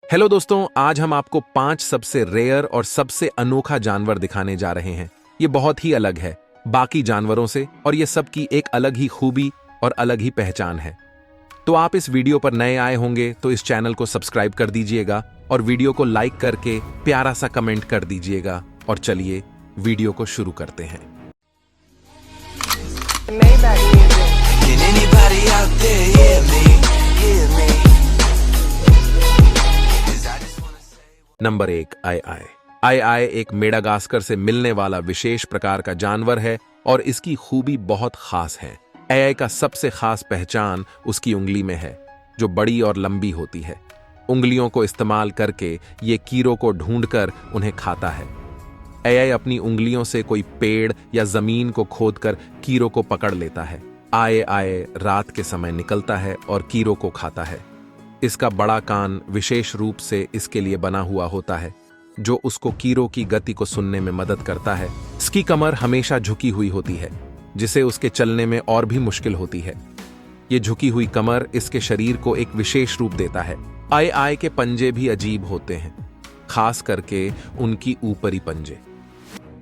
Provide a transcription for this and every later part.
Hello दोस्तों, आज हम आपको 5 सबसे रेयर और सबसे अनोखा जानवर दिखाने जा रहे हैं। ये बहुत ही अलग है बाकी जानवरों से और ये सबकी एक अलग ही खूबी और अलग ही पहचान है। तो आप इस वीडियो पर नए आए होंगे तो इस चैनल को सब्सक्राइब कर दीजिएगा और वीडियो को लाइक करके प्यारा सा कमेंट कर दीजिएगा। और चलिए वीडियो को शुरू करते हैं। Can anybody out there hear me? Hear me? 'Cause I just wanna say number 1, आई एक मेडागास्कर से मिलने वाला विशेष प्रकार का जानवर है और इसकी खूबी बहुत खास है। आई का सबसे खास पहचान उसकी उंगली में है, जो बड़ी और लंबी होती है। उंगलियों को इस्तेमाल करके ये कीड़ों को ढूंढकर उन्हें खाता है। आई अपनी उंगलियों से कोई पेड़ या जमीन को खोदकर कीड़ों को पकड़ लेता है। आई रात के समय निकलता है और कीड़ों को खाता है। इसका बड़ा कान विशेष रूप से इसके लिए बना हुआ होता है, जो उसको कीड़ों की गति को सुनने में मदद करता है। इसकी कमर हमेशा झुकी हुई होती है, जिसे उसके चलने में और भी मुश्किल होती है। ये झुकी हुई कमर इसके शरीर को एक विशेष रूप देता है। आई के पंजे भी अजीब होते हैं, खास करके उनकी ऊपरी पंजे।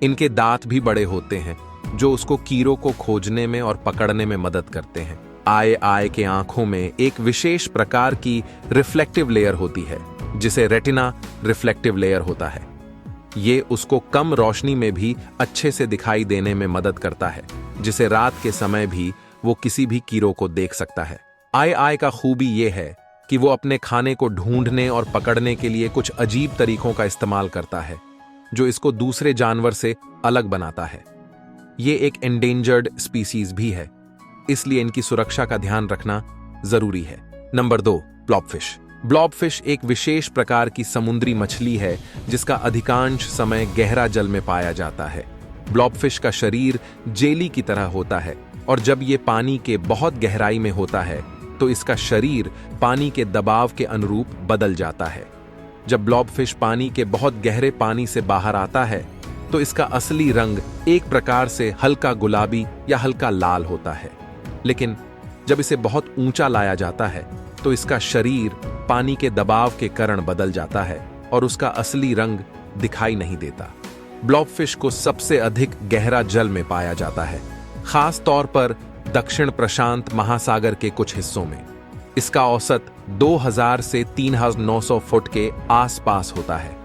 इनके दांत भी बड़े होते हैं, जो उसको कीड़ों को खोजने में और पकड़ने में मदद करते हैं। आई के आंखों में एक विशेष प्रकार की रिफ्लेक्टिव लेयर होती है, जिसे रेटिना रिफ्लेक्टिव लेयर होता है। ये उसको कम रोशनी में भी अच्छे से दिखाई देने में मदद करता है, जिसे रात के समय भी वो किसी भी कीड़ों को देख सकता है। आई का खूबी ये है कि वो अपने खाने को ढूंढने और पकड़ने के लिए कुछ अजीब तरीकों का इस्तेमाल करता है, जो इसको दूसरे जानवर से अलग बनाता है। ये एक एंडेंजर्ड स्पीसीज भी है, इसलिए इनकी सुरक्षा का ध्यान रखना जरूरी है। नंबर 2, ब्लॉबफिश। ब्लॉबफिश एक विशेष प्रकार की समुद्री मछली है, जिसका अधिकांश समय गहरा जल में पाया जाता है। ब्लॉबफिश का शरीर जेली की तरह होता है और जब ये पानी के बहुत गहराई में होता है तो इसका शरीर पानी के दबाव के अनुरूप बदल जाता है। जब ब्लॉबफिश पानी के बहुत गहरे पानी से बाहर आता है तो इसका असली रंग एक प्रकार से हल्का गुलाबी या हल्का लाल होता है, लेकिन जब इसे बहुत ऊंचा लाया जाता है तो इसका शरीर पानी के दबाव के कारण बदल जाता है और उसका असली रंग दिखाई नहीं देता। ब्लॉबफिश को सबसे अधिक गहरा जल में पाया जाता है, खास तौर पर दक्षिण प्रशांत महासागर के कुछ हिस्सों में। इसका औसत 2000 से 3900 फुट के आसपास होता है।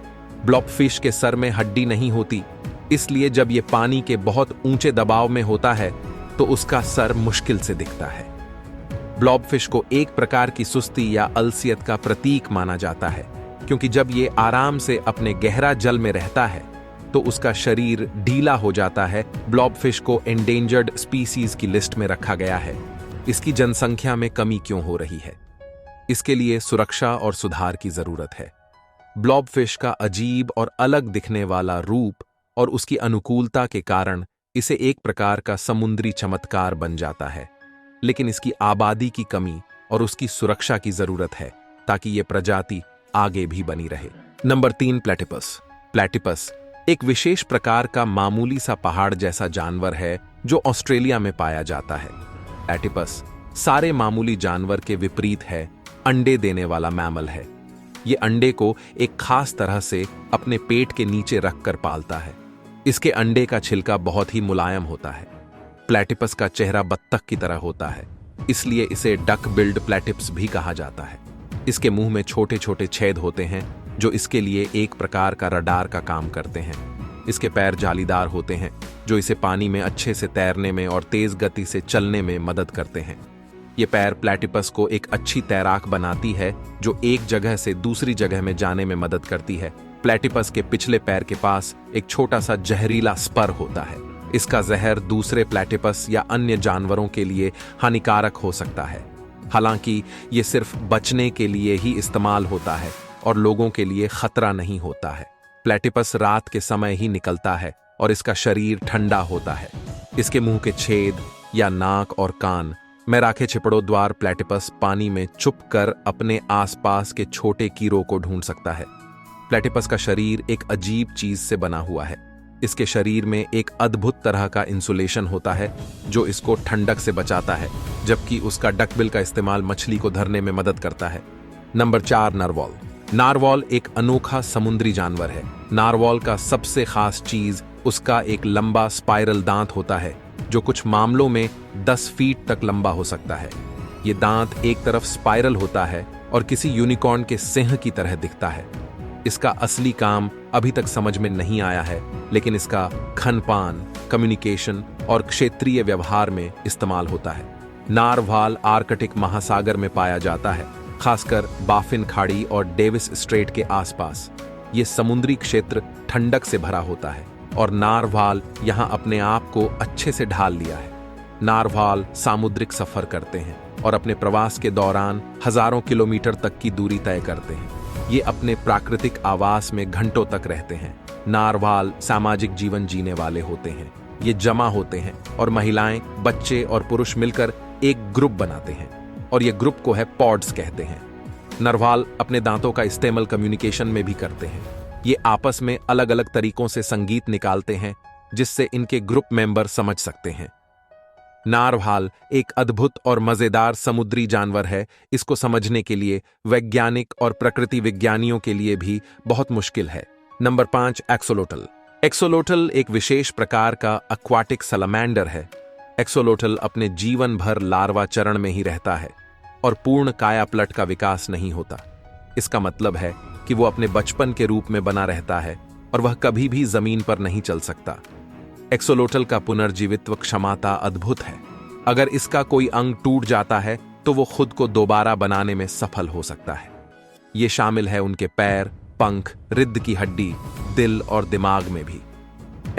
ब्लॉबफिश के सर में हड्डी नहीं होती, इसलिए जब यह पानी के बहुत ऊंचे दबाव में होता है तो उसका सर मुश्किल से दिखता है। ब्लॉबफिश को एक प्रकार की सुस्ती या अलसियत का प्रतीक माना जाता है, क्योंकि जब ये आराम से अपने गहरा जल में रहता है तो उसका शरीर ढीला हो जाता है। ब्लॉबफिश को एंडेंजर्ड स्पीसीज की लिस्ट में रखा गया है। इसकी जनसंख्या में कमी क्यों हो रही है? इसके लिए सुरक्षा और सुधार की जरूरत है। ब्लॉबफिश का अजीब और अलग दिखने वाला रूप और उसकी अनुकूलता के कारण इसे एक प्रकार का समुद्री चमत्कार बन जाता है, लेकिन इसकी आबादी की कमी और उसकी सुरक्षा की जरूरत है ताकि ये प्रजाति आगे भी बनी रहे। Number 3, platypus. प्लेटिपस एक विशेष प्रकार का मामूली सा पहाड़ जैसा जानवर है जो ऑस्ट्रेलिया में पाया जाता है। प्लेटिपस सारे मामूली जानवर के विपरीत है, अंडे देने वाला मैमल है। ये अंडे को एक खास तरह से अपने पेट के नीचे रखकर पालता है। इसके अंडे का छिलका बहुत ही मुलायम होता है। प्लेटिपस का चेहरा बत्तख की तरह होता है, इसलिए इसे डक बिल्ड प्लेटिपस भी कहा जाता है। इसके मुंह में छोटे छोटे छेद होते हैं, जो इसके लिए एक प्रकार का रडार का काम करते हैं। इसके पैर जालीदार होते हैं, जो इसे पानी में अच्छे से तैरने में और तेज गति से चलने में मदद करते हैं। ये पैर प्लेटिपस को एक अच्छी तैराक बनाती है, जो एक जगह से दूसरी जगह में जाने में मदद करती है। प्लेटिपस के पिछले पैर के पास एक छोटा सा जहरीला स्पर होता है। इसका जहर दूसरे प्लेटिपस या अन्य जानवरों के लिए हानिकारक हो सकता है। हालांकि ये सिर्फ बचने के लिए ही इस्तेमाल होता है और लोगों के लिए खतरा नहीं होता है। प्लेटिपस रात के समय ही निकलता है और इसका शरीर ठंडा होता है। इसके मुंह के छेद या नाक और कान में राखे छिपड़ों द्वार प्लेटिपस पानी में छुपकर अपने आसपास के छोटे कीड़ों को ढूंढ सकता है। प्लेटिपस का शरीर एक अजीब चीज से बना हुआ है। इसके शरीर में एक अद्भुत तरह का इंसुलेशन होता है, जो इसको ठंडक से बचाता है, जबकि उसका डकबिल का इस्तेमाल मछली को धरने में मदद करता है। नंबर 4, नरवॉल। नारवाल एक अनोखा समुद्री जानवर है। नारवाल का सबसे खास चीज उसका एक लंबा स्पाइरल दांत होता है, जो कुछ मामलों में 10 फीट तक लंबा हो सकता है। ये दांत एक तरफ स्पाइरल होता है और किसी यूनिकॉर्न के सिंह की तरह दिखता है। इसका असली काम अभी तक समझ में नहीं आया है, लेकिन इसका खानपान, कम्युनिकेशन और क्षेत्रीय व्यवहार में इस्तेमाल होता है। नारवाल आर्कटिक महासागर में पाया जाता है, खासकर बाफिन खाड़ी और डेविस स्ट्रेट के आसपास। ये समुद्री क्षेत्र ठंडक से भरा होता है और नारवाल यहाँ अपने आप को अच्छे से ढाल लिया है। नारवाल सामुद्रिक सफर करते हैं और अपने प्रवास के दौरान हजारों किलोमीटर तक की दूरी तय करते हैं। ये अपने प्राकृतिक आवास में घंटों तक रहते हैं। नारवाल सामाजिक जीवन जीने वाले होते हैं। ये जमा होते हैं और महिलाएं, बच्चे और पुरुष मिलकर एक ग्रुप बनाते हैं और ये ग्रुप को है पॉड्स कहते हैं। नारवाल अपने दांतों का इस्तेमाल कम्युनिकेशन में भी करते हैं। ये आपस में अलग अलग तरीकों से संगीत निकालते हैं, जिससे इनके ग्रुप मेंबर समझ सकते हैं। नारवाल एक अद्भुत और मजेदार समुद्री जानवर है। इसको समझने के लिए वैज्ञानिक और प्रकृति विज्ञानियों के लिए भी बहुत मुश्किल है। Number 5, axolotl. एक्सोलोटल एक विशेष प्रकार का एक्वाटिक सलामैंडर है। एक्सोलोटल अपने जीवन भर लार्वा चरण में ही रहता है और पूर्ण कायापलट का विकास नहीं होता। इसका मतलब है कि वो अपने बचपन के रूप में बना रहता है और वह कभी भी जमीन पर नहीं चल सकता। एक्सोलोटल का पुनर्जीवित्व क्षमता अद्भुत है। अगर इसका कोई अंग टूट जाता है तो वो खुद को दोबारा बनाने में सफल हो सकता है। ये शामिल है उनके पैर, पंख, रिद्ध की हड्डी, दिल और दिमाग में भी।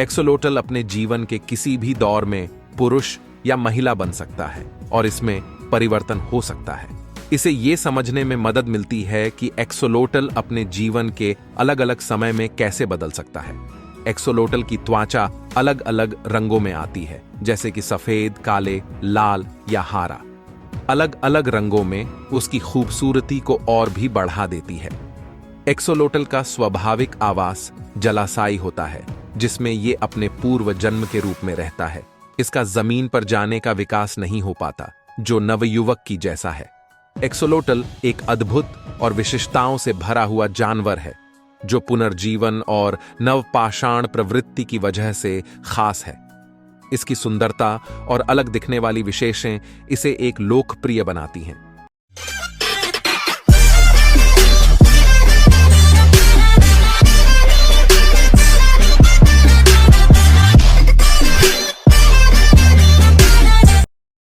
एक्सोलोटल अपने जीवन के किसी भी दौर में पुरुष या महिला बन सकता है और इसमें परिवर्तन हो सकता है। इसे ये समझने में मदद मिलती है कि एक्सोलोटल अपने जीवन के अलग अलग समय में कैसे बदल सकता है। एक्सोलोटल की त्वचा अलग अलग रंगों में आती है, जैसे कि सफेद, काले, लाल या हरा। अलग अलग रंगों में उसकी खूबसूरती को और भी बढ़ा देती है। एक्सोलोटल का स्वाभाविक आवास जलाशय होता है, जिसमें ये अपने पूर्व जन्म के रूप में रहता है। इसका जमीन पर जाने का विकास नहीं हो पाता, जो नवयुवक की जैसा है। एक्सोलोटल एक अद्भुत और विशिष्टताओं से भरा हुआ जानवर है, जो पुनर्जीवन और नवपाषाण प्रवृत्ति की वजह से खास है। इसकी सुंदरता और अलग दिखने वाली विशेषताएं इसे एक लोकप्रिय बनाती हैं।